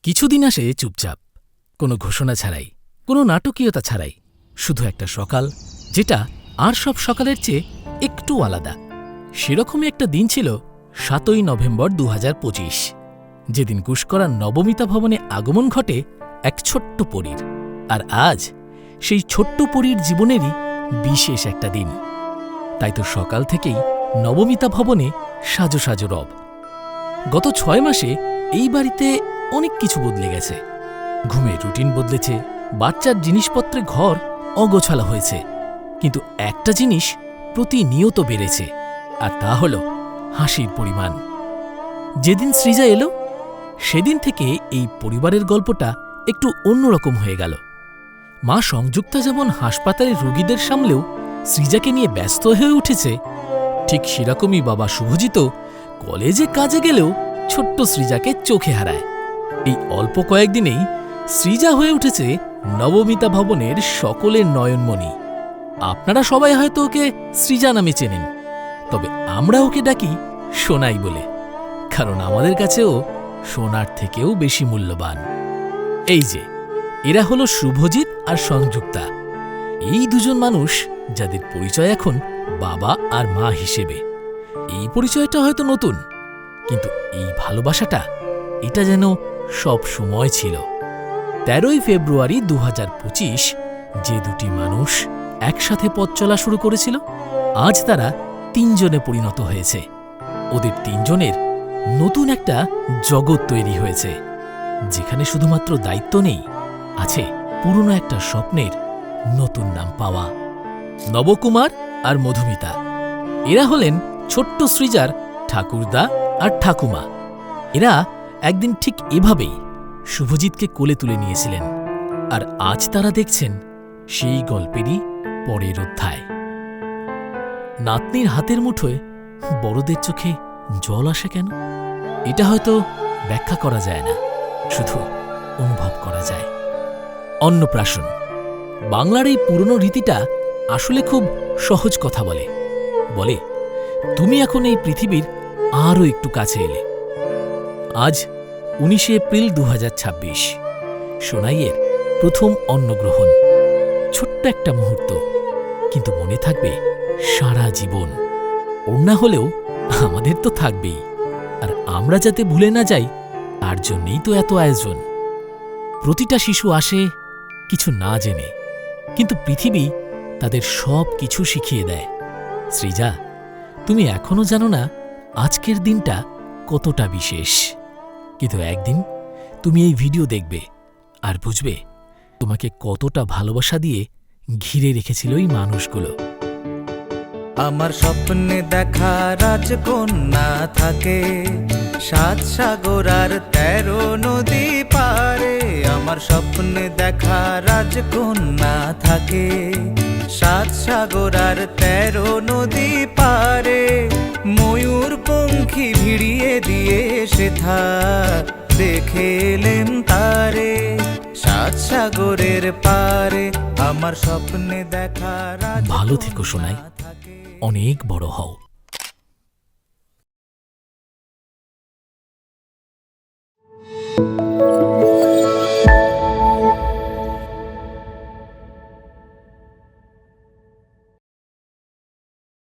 কিছুদিন আসে চুপচাপ, কোনো ঘোষণা ছাড়াই, কোনো নাটকীয়তা ছাড়াই, শুধু একটা সকাল যেটা আর সব সকালের চেয়ে একটু আলাদা। সেরকমই একটা দিন ছিল ৭ই নভেম্বর ২০২৫, যেদিন গুসকরার নবমিতা ভবনে আগমন ঘটে এক ছোট্ট পরীর। আর আজ সেই ছোট্ট পরীর জীবনেরই বিশেষ একটা দিন। তাই তো সকাল থেকেই নবমিতা ভবনে সাজো সাজো রব। গত ৬ মাসে এই বাড়িতে অনেক কিছু বদলে গেছে। ঘুমের রুটিন বদলেছে, বাচ্চার জিনিসপত্রে ঘর অগোছালো হয়েছে, কিন্তু একটা জিনিস প্রতিনিয়ত বেড়েছে, আর তা হল হাসির পরিমাণ। যেদিন সৃজা এলো সেদিন থেকে এই পরিবারের গল্পটা একটু অন্যরকম হয়ে গেল। মা সংযুক্তা যেমন হাসপাতালে রোগীদের সামলেও সৃজাকে নিয়ে ব্যস্ত হয়ে উঠেছে, ঠিক সেরকমই বাবা শুভজিৎ কলেজে কাজে গেলেও ছোট্ট সৃজাকে চোখে হারায়। এই অল্প কয়েকদিনেই সৃজা হয়ে উঠেছে নবমিতা ভবনের সকলের নয়নমণি। আপনারা সবাই হয়তো ওকে সৃজা নামে চেনেন, তবে আমরা ওকে ডাকি সোনাই বলে, কারণ আমাদের কাছেও সোনার থেকেও বেশি মূল্যবান। এই যে এরা হলো শুভজিৎ আর সংযুক্তা, এই দুজন মানুষ যাদের পরিচয় এখন বাবা আর মা হিসেবে। এই পরিচয়টা হয়তো নতুন, কিন্তু এই ভালোবাসাটা এটা যেন সব সময় ছিল। ১৩ই ফেব্রুয়ারি ২০২৫ যে দুটি মানুষ একসাথে পথ চলা শুরু করেছিল, আজ তারা ৩ জনে পরিণত হয়েছে। ওদের ৩ জনের নতুন একটা জগৎ তৈরি হয়েছে, যেখানে শুধুমাত্র দায়িত্ব নেই, আছে পুরনো একটা স্বপ্নের নতুন নাম পাওয়া। নবকুমার আর মধুমিতা, এরা হলেন ছোট্ট সৃজার ঠাকুরদা আর ঠাকুমা। এরা একদিন ঠিক এভাবেই শুভজিৎকে কোলে তুলে নিয়েছিলেন, আর আজ তারা দেখছেন সেই গল্পেরই পরের অধ্যায়। নাতনির হাতের মুঠোয় বড়দের চোখে জল আসে কেন, এটা হয়তো ব্যাখ্যা করা যায় না, শুধু অনুভব করা যায়। অন্নপ্রাশন বাংলার এই পুরনো রীতিটা আসলে খুব সহজ কথা বলে, বলে তুমি এখন এই পৃথিবীর আরও একটু কাছে এলে। আজ ১৯শে এপ্রিল ২০২৬, সোনাইয়ের প্রথম অন্নগ্রহণ। ছোট্ট একটা মুহূর্ত, কিন্তু মনে থাকবে সারা জীবন। ওর না হলেও আমাদের তো থাকবেই, আর আমরা যাতে ভুলে না যাই তার জন্যেই তো এত আয়োজন। প্রতিটা শিশু আসে কিছু না জেনে, কিন্তু পৃথিবী তাদের সব কিছু শিখিয়ে দেয়। সৃজা, তুমি এখনো জানো না আজকের দিনটা কতটা বিশেষ, কিন্তু একদিন তুমি এই ভিডিও দেখবে আর বুঝবে তোমাকে কতটা ভালোবাসা দিয়ে ঘিরে রেখেছিল এই মানুষগুলো। আমার স্বপ্নে দেখা রাজকন্যা থাকে ৭ সাগর আর ১৩ নদী পারে। আমার স্বপ্নে দেখা রাজকন্যা থাকে ৭ সাগর আর ১৩ নদী পারে। ময়ূর পঙ্খী ভিড়িয়ে দিয়ে সেথা দেখে এলেন তারে ৭ সাগরের পারে। আমার স্বপ্নে দেখা ভালো থেকো সোনাই, অনেক বড় হও।